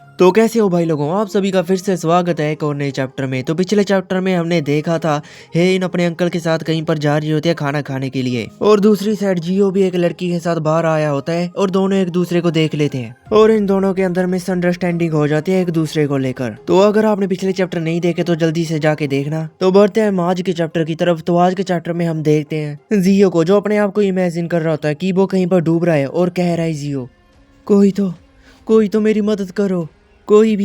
तो कैसे हो भाई लोगों, आप सभी का फिर से स्वागत है एक और नए चैप्टर में। तो पिछले चैप्टर में हमने देखा था हेन अपने अंकल के साथ कहीं पर जा रही होती है खाना खाने के लिए, और दूसरी साइड जियो भी एक लड़की के साथ बाहर आया होता है और दोनों एक दूसरे को देख लेते हैं और इन दोनों के अंदर मिसअंडरस्टैंडिंग हो जाती है एक दूसरे को लेकर। तो अगर आपने पिछले चैप्टर नहीं देखे तो जल्दी से जाके देखना। तो बढ़ते हैं आज के चैप्टर की तरफ। तो आज के चैप्टर में हम देखते हैं जियो को, जो अपने आप को इमेजिन कर रहा होता है कि वो कहीं पर डूब रहा है और कह रहा है जियो, कोई तो मेरी मदद करो, कोई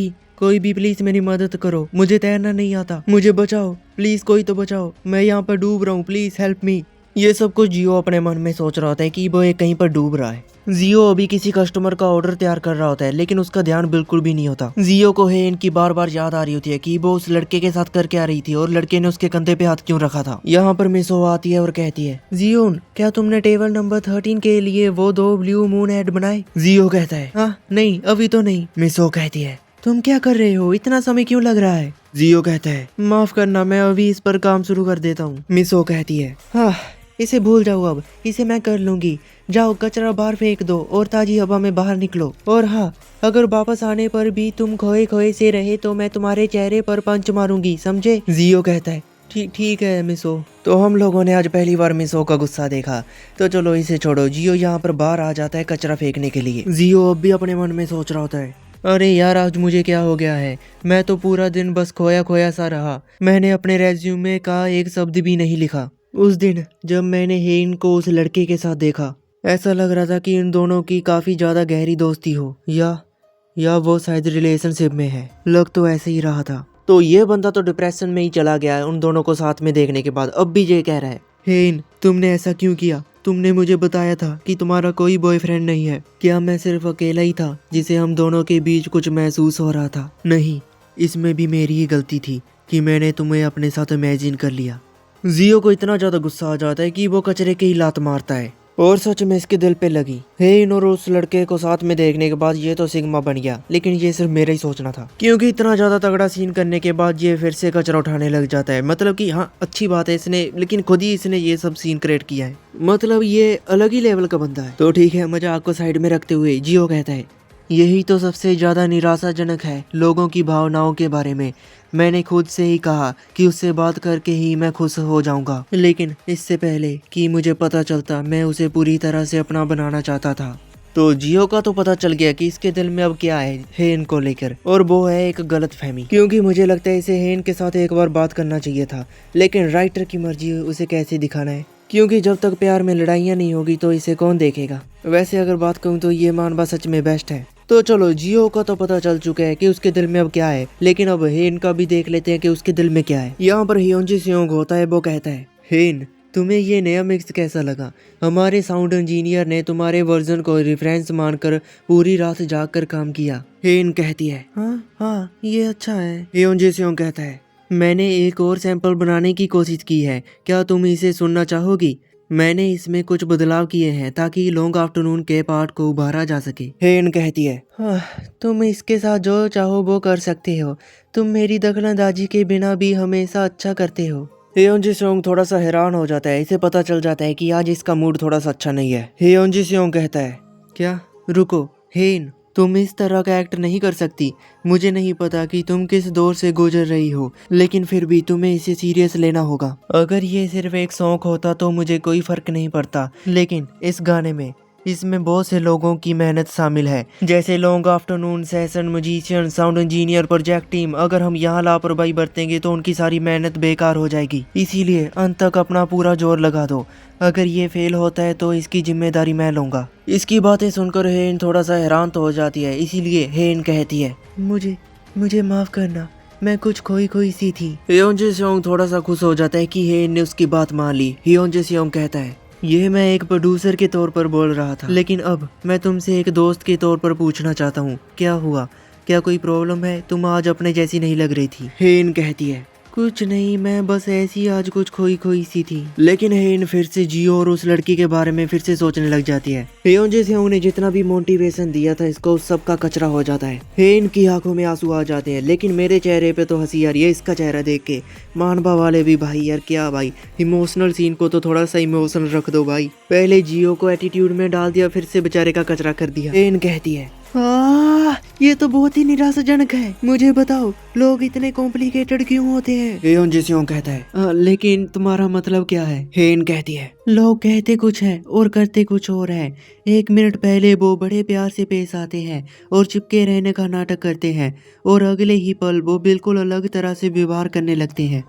भी प्लीज मेरी मदद करो, मुझे तैरना नहीं आता, मुझे बचाओ प्लीज, कोई तो बचाओ, मैं यहाँ पर डूब रहा हूँ, प्लीज हेल्प मी। ये सब कुछ जियो अपने मन में सोच रहा होता है कि वो एक कहीं पर डूब रहा है। जियो अभी किसी कस्टमर का ऑर्डर तैयार कर रहा होता है, लेकिन उसका ध्यान बिल्कुल भी नहीं होता। जियो को हेन की बार बार याद आ रही होती है कि वो उस लड़के के साथ करके आ रही थी और लड़के ने उसके कंधे पे हाथ क्यों रखा था। यहाँ पर मिसो आती है और कहती है, जियोन क्या तुमने टेबल नंबर 13 के लिए वो 2 ब्लू मून हेड बनाए? जियो कहता है, हाँ नहीं अभी तो नहीं। मिसो कहती है, तुम क्या कर रहे हो, इतना समय क्यों लग रहा है? जियो कहता है, माफ करना मैं अभी इस पर काम शुरू कर देता हूँ। मिसो कहती है, हाँ इसे भूल जाओ, अब इसे मैं कर लूंगी, जाओ कचरा बाहर फेंक दो और ताजी हवा में बाहर निकलो। और हाँ, अगर वापस आने पर भी तुम खोए खोए से रहे तो मैं तुम्हारे चेहरे पर पंच मारूंगी, समझे? जियो कहता है, ठीक है मिसो। तो हम लोगों ने आज पहली बार मिसो का गुस्सा देखा, तो चलो इसे छोड़ो। जियो यहाँ पर बाहर आ जाता है कचरा फेंकने के लिए। जियो अब भी अपने मन में सोच रहा होता है, अरे यार आज मुझे क्या हो गया है, मैं तो पूरा दिन बस खोया खोया सा रहा, मैंने अपने रेज्यूमे का एक शब्द भी नहीं लिखा। उस दिन जब मैंने हेन को उस लड़के के साथ देखा, ऐसा लग रहा था कि इन दोनों की काफी ज्यादा गहरी दोस्ती हो, या वो शायद रिलेशनशिप में है, लग तो ऐसे ही रहा था। तो ये बंदा तो डिप्रेशन में ही चला गया है उन दोनों को साथ में देखने के बाद। अब भी ये कह रहा है, हेन तुमने ऐसा क्यों किया, तुमने मुझे बताया था कि तुम्हारा कोई बॉयफ्रेंड नहीं है, क्या मैं सिर्फ अकेला ही था जिसे हम दोनों के बीच कुछ महसूस हो रहा था? नहीं, इसमें भी मेरी ही गलती थी कि मैंने तुम्हें अपने साथ इमेजिन कर लिया। जियो को इतना ज्यादा गुस्सा आ जाता है कि वो कचरे की ही लात मारता है और सच में इसके दिल पे लगी। हेन और उस लड़के को साथ में देखने के बाद ये तो सिग्मा बन गया, लेकिन ये सिर्फ मेरा ही सोचना था, क्योंकि इतना ज्यादा तगड़ा सीन करने के बाद ये फिर से कचरा उठाने लग जाता है। मतलब कि हाँ अच्छी बात है इसने, लेकिन खुद ही इसने ये सब सीन क्रिएट किया है, मतलब ये अलग ही लेवल का बंदा है। तो ठीक है, मजाक को साइड में रखते हुए जियो कहता है, यही तो सबसे ज्यादा निराशाजनक है लोगों की भावनाओं के बारे में। मैंने खुद से ही कहा कि उससे बात करके ही मैं खुश हो जाऊंगा, लेकिन इससे पहले कि मुझे पता चलता मैं उसे पूरी तरह से अपना बनाना चाहता था। तो जियो का तो पता चल गया कि इसके दिल में अब क्या है हेन को लेकर, और वो है एक गलत फहमी, क्योंकि मुझे लगता है इसे हेन के साथ एक बार बात करना चाहिए था, लेकिन राइटर की मर्जी उसे कैसे दिखाना है, क्योंकि जब तक प्यार में लड़ाइयाँ नहीं होगी तो इसे कौन देखेगा। वैसे अगर बात कहूँ तो ये मानवा सच में बेस्ट है। तो चलो जियो का तो पता चल चुका है कि उसके दिल में अब क्या है, लेकिन अब हेन का भी देख लेते हैं कि उसके दिल में क्या है। यहाँ पर हियोंजी सेयोंग होता है, वो कहता है, हेन तुम्हें ये नया मिक्स कैसा लगा? हमारे साउंड इंजीनियर ने तुम्हारे वर्जन को रेफरेंस मानकर पूरी रात जाग कर काम किया। हेन कहती है, हाँ ये अच्छा है। हियोंजी सेयोंग कहता है, मैंने एक और सैंपल बनाने की कोशिश की है, क्या तुम इसे सुनना चाहोगी? मैंने इसमें कुछ बदलाव किए हैं ताकि लॉन्ग आफ्टरनून के पार्ट को उभारा जा सके। हेन कहती है, हाँ तुम इसके साथ जो चाहो वो कर सकते हो, तुम मेरी दखलंदाजी के बिना भी हमेशा अच्छा करते हो। हेयोंजी सेयोंग थोड़ा सा हैरान हो जाता है, इसे पता चल जाता है कि आज इसका मूड थोड़ा सा अच्छा नहीं है। हेयोंजी सेयोंग कहता है, क्या? रुको हेन, तुम इस तरह का एक्ट नहीं कर सकती। मुझे नहीं पता कि तुम किस दौर से गुजर रही हो, लेकिन फिर भी तुम्हें इसे सीरियस लेना होगा। अगर ये सिर्फ एक शौक होता तो मुझे कोई फर्क नहीं पड़ता, लेकिन इस गाने में इसमें बहुत से लोगों की मेहनत शामिल है, जैसे long afternoon session, musician, sound engineer, project team. अगर हम यहाँ लापरवाही बरतेंगे तो उनकी सारी मेहनत बेकार हो जाएगी, इसीलिए अंत तक अपना पूरा जोर लगा दो। अगर ये फेल होता है तो इसकी जिम्मेदारी मैं लूंगा। इसकी बातें सुनकर हेन थोड़ा सा हैरान तो हो जाती है, इसीलिए हेन कहती है, मुझे माफ करना, मैं कुछ खोई खोई सी थी। हियोंजी सेयोंग थोड़ा सा खुश हो जाता है कि हेन ने उसकी बात मान ली। हियोंजी सेयोंग कहता है, ये मैं एक प्रोड्यूसर के तौर पर बोल रहा था, लेकिन अब मैं तुमसे एक दोस्त के तौर पर पूछना चाहता हूँ, क्या हुआ? क्या कोई प्रॉब्लम है? तुम आज अपने जैसी नहीं लग रही थी। हेन कहती है, कुछ नहीं, मैं बस ऐसी आज कुछ खोई खोई सी थी। लेकिन हेन फिर से जियो और उस लड़की के बारे में फिर से सोचने लग जाती है। हियोंजी सेयोंग ने जितना भी मोटिवेशन दिया था इसको, उस सब का कचरा हो जाता है। हेन की आंखों में आंसू आ जाते हैं, लेकिन मेरे चेहरे पे तो हंसी आ रही है इसका चेहरा देख के। मानवा वाले भी भाई यार क्या भाई, इमोशनल सीन को तो थोड़ा सा इमोशनल रख दो भाई। पहले जियो को एटीट्यूड में डाल दिया, फिर से बेचारे का कचरा कर दिया। हेन कहती है, ये तो बहुत ही निराशाजनक है। मुझे बताओ लोग इतने कॉम्प्लिकेटेड क्यों होते हैं? हेन जिस्योंग कहता है। लेकिन तुम्हारा मतलब क्या है? हेन कहती है लोग कहते कुछ है और करते कुछ और है। 1 मिनट पहले वो बड़े प्यार से पेश आते हैं और चिपके रहने का नाटक करते हैं और अगले ही पल वो बिल्कुल अलग तरह से व्यवहार करने लगते हैं।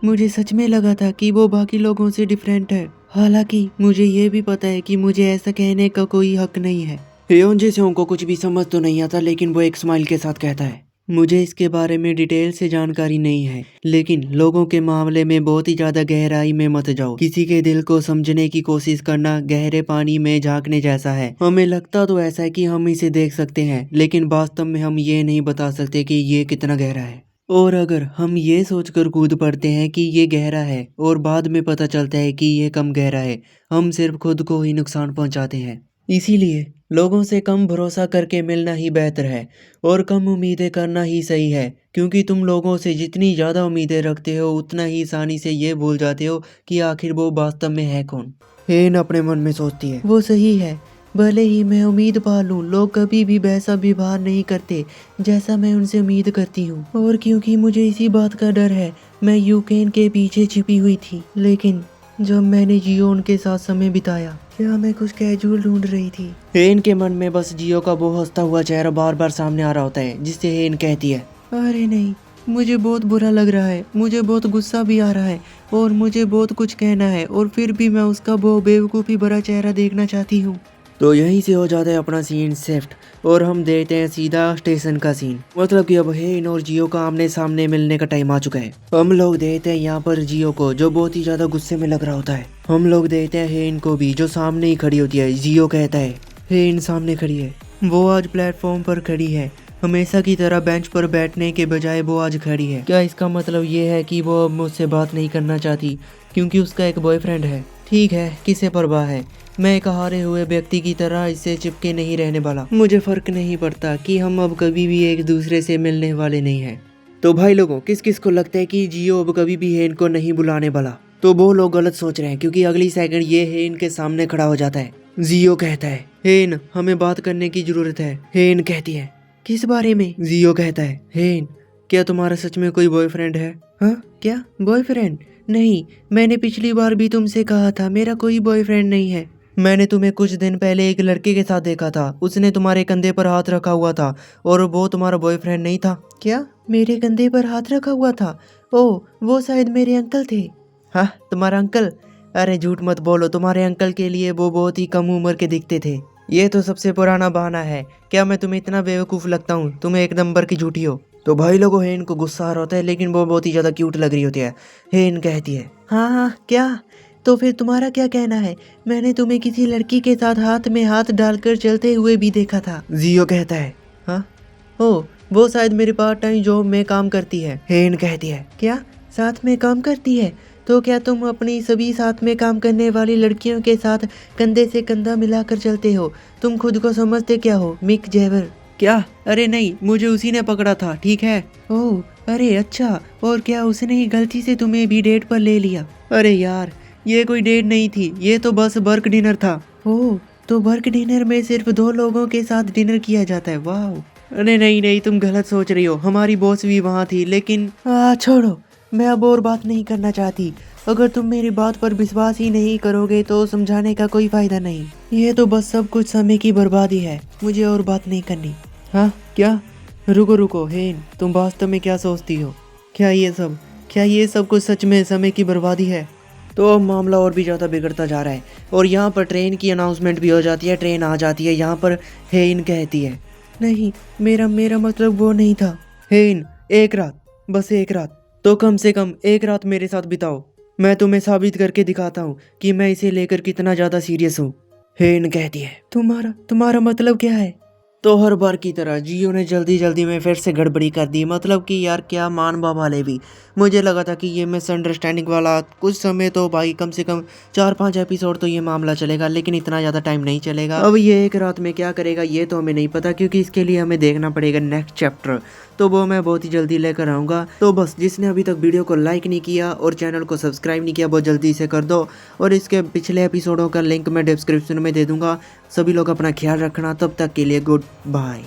मुझे सच में लगा था कि वो बाकी लोगों से डिफरेंट है। हालांकि मुझे ये भी पता है कि मुझे ऐसा कहने का कोई हक नहीं है। हेयोन जिस्योंग को कुछ भी समझ तो नहीं आता, लेकिन वो एक स्माइल के साथ कहता है मुझे इसके बारे में डिटेल से जानकारी नहीं है, लेकिन लोगों के मामले में बहुत ही ज्यादा गहराई में मत जाओ। किसी के दिल को समझने की कोशिश करना गहरे पानी में झांकने जैसा है। हमें लगता तो ऐसा है कि हम इसे देख सकते हैं, लेकिन वास्तव में हम ये नहीं बता सकते कि ये कितना गहरा है। और अगर हम ये सोचकर कूद पड़ते हैं कि ये गहरा है और बाद में पता चलता है कि ये कम गहरा है, हम सिर्फ खुद को ही नुकसान पहुंचाते हैं। इसीलिए लोगों से कम भरोसा करके मिलना ही बेहतर है और कम उम्मीदें करना ही सही है, क्योंकि तुम लोगों से जितनी ज़्यादा उम्मीदें रखते हो उतना ही आसानी से ये भूल जाते हो कि आखिर वो वास्तव में है कौन। हेन अपने मन में सोचती है वो सही है। भले ही मैं उम्मीद पालूं, लोग कभी भी वैसा व्यवहार नहीं करते जैसा मैं उनसे उम्मीद करती हूँ। और क्योंकि मुझे इसी बात का डर है, मैं यूकेन के पीछे छिपी हुई थी। लेकिन जब मैंने जियोन के साथ समय बिताया, क्या मैं कुछ कैजुअल ढूंढ रही थी? हेन के मन में बस जियो का वो हंसता हुआ चेहरा बार बार सामने आ रहा होता है, जिससे हेन कहती है अरे नहीं, मुझे बहुत बुरा लग रहा है, मुझे बहुत गुस्सा भी आ रहा है और मुझे बहुत कुछ कहना है, और फिर भी मैं उसका वो बेवकूफ़ी भरा चेहरा देखना चाहती हूँ। तो यहीं से हो जाता है अपना सीन शिफ्ट और हम देखते हैं सीधा स्टेशन का सीन। मतलब कि अब हेन और जियो का आमने सामने मिलने का टाइम आ चुका है। हम लोग देखते हैं यहाँ पर जियो को, जो बहुत ही ज्यादा गुस्से में लग रहा होता है। हम लोग देखते हैं हेन को भी, जो सामने ही खड़ी होती है। जियो कहता है हेन सामने खड़ी है, वो आज प्लेटफॉर्म पर खड़ी है। हमेशा की तरह बेंच पर बैठने के बजाय वो आज खड़ी है। क्या इसका मतलब ये है कि वो अब मुझसे बात नहीं करना चाहती क्योंकि उसका एक बॉयफ्रेंड है? ठीक है, किसे परवाह है, मैं एक हारे हुए व्यक्ति की तरह इससे चिपके नहीं रहने वाला। मुझे फर्क नहीं पड़ता कि हम अब कभी भी एक दूसरे से मिलने वाले नहीं हैं। तो भाई लोगों, किस किस को लगता है कि जियो अब कभी भी हेन को नहीं बुलाने वाला? तो वो लोग गलत सोच रहे हैं, क्योंकि अगली सेकंड ये हेन के सामने खड़ा हो जाता है। जियो कहता है हेन, हमें बात करने की जरूरत है। हेन कहती है किस बारे में? जियो कहता है हेन, क्या तुम्हारा सच में कोई बॉयफ्रेंड है? हाँ, क्या बॉयफ्रेंड? नहीं, मैंने पिछली बार भी तुमसे कहा था मेरा कोई बॉयफ्रेंड नहीं है। मैंने तुम्हें कुछ दिन पहले एक लड़के के साथ देखा था, उसने तुम्हारे कंधे पर हाथ रखा हुआ था और वो तुम्हारा बॉयफ्रेंड नहीं था। क्या? मेरे कंधे पर हाथ रखा हुआ था? ओह, वो शायद मेरे अंकल थे। हाँ, तुम्हारा अंकल? अरे झूठ मत बोलो, तुम्हारे अंकल के लिए वो बहुत ही कम उम्र के दिखते थे। ये तो सबसे पुराना बहाना है। क्या मैं तुम्हें इतना बेवकूफ़ लगता हूँ? तुम्हें एक नंबर की झूठी हो। तो भाई लोगों, हेन को गुस्सा आ रहा होता है, लेकिन वो बहुत ही ज़्यादा क्यूट लग रही होती है। हेन कहती है हाँ, क्या? तो फिर तुम्हारा क्या कहना है? मैंने तुम्हें किसी लड़की के साथ हाथ में हाथ डालकर चलते हुए भी देखा था। जियो कहता है हाँ, ओ, वो शायद मेरे पार्ट टाइम जॉब में काम करती है। हेन कहती है क्या साथ में काम करती है? तो क्या तुम अपनी सभी साथ में काम करने वाली लड़कियों के साथ कंधे से कंधा मिलाकर चलते हो? तुम खुद को समझते क्या हो, मिक जैगर? क्या? अरे नहीं, मुझे उसी ने पकड़ा था, ठीक है। ओह, अरे अच्छा, और क्या उसने ही गलती से तुम्हें भी डेट पर ले लिया? अरे यार, ये कोई डेट नहीं थी, ये तो बस वर्क डिनर था। ओह, तो वर्क डिनर में सिर्फ 2 लोगों के साथ डिनर किया जाता है? वाह। अरे नहीं नहीं, तुम गलत सोच रही हो, हमारी बॉस भी वहाँ थी। लेकिन छोड़ो, मैं अब और बात नहीं करना चाहती। अगर तुम मेरी बात पर विश्वास ही नहीं करोगे तो समझाने का कोई फायदा नहीं। ये तो बस सब कुछ समय की बर्बादी है, मुझे और बात नहीं करनी। हाँ, क्या? रुको रुको हेन, तुम वास्तव में क्या सोचती हो? क्या ये सब कुछ सच में समय की बर्बादी है? तो अब मामला और भी ज़्यादा बिगड़ता जा रहा है और यहाँ पर ट्रेन की अनाउंसमेंट भी हो जाती है। ट्रेन आ जाती है। यहाँ पर हेन कहती है नहीं, मेरा मतलब वो नहीं था। हेन, एक रात, बस एक रात, तो कम से कम एक रात मेरे साथ बिताओ। मैं तुम्हें साबित करके दिखाता हूँ कि मैं इसे लेकर कितना ज़्यादा सीरियस हूँ। हेन कहती है तुम्हारा मतलब क्या है? तो हर बार की तरह जियो ने जल्दी जल्दी में फिर से गड़बड़ी कर दी। मतलब कि यार, क्या मान वाले भी, मुझे लगा था कि ये मिसअंडरस्टैंडिंग वाला कुछ समय तो भाई कम से कम 4-5 एपिसोड तो ये मामला चलेगा, लेकिन इतना ज़्यादा टाइम नहीं चलेगा। अब ये एक रात में क्या करेगा ये तो हमें नहीं पता, क्योंकि इसके लिए हमें देखना पड़ेगा नेक्स्ट चैप्टर, तो वो मैं बहुत ही जल्दी लेकर आऊँगा। तो बस जिसने अभी तक वीडियो को लाइक नहीं किया और चैनल को सब्सक्राइब नहीं किया, बहुत जल्दी से कर दो, और इसके पिछले एपिसोडों का लिंक मैं डिस्क्रिप्शन में दे दूँगा। सभी लोग अपना ख्याल रखना, तब तक के लिए गुड बाय।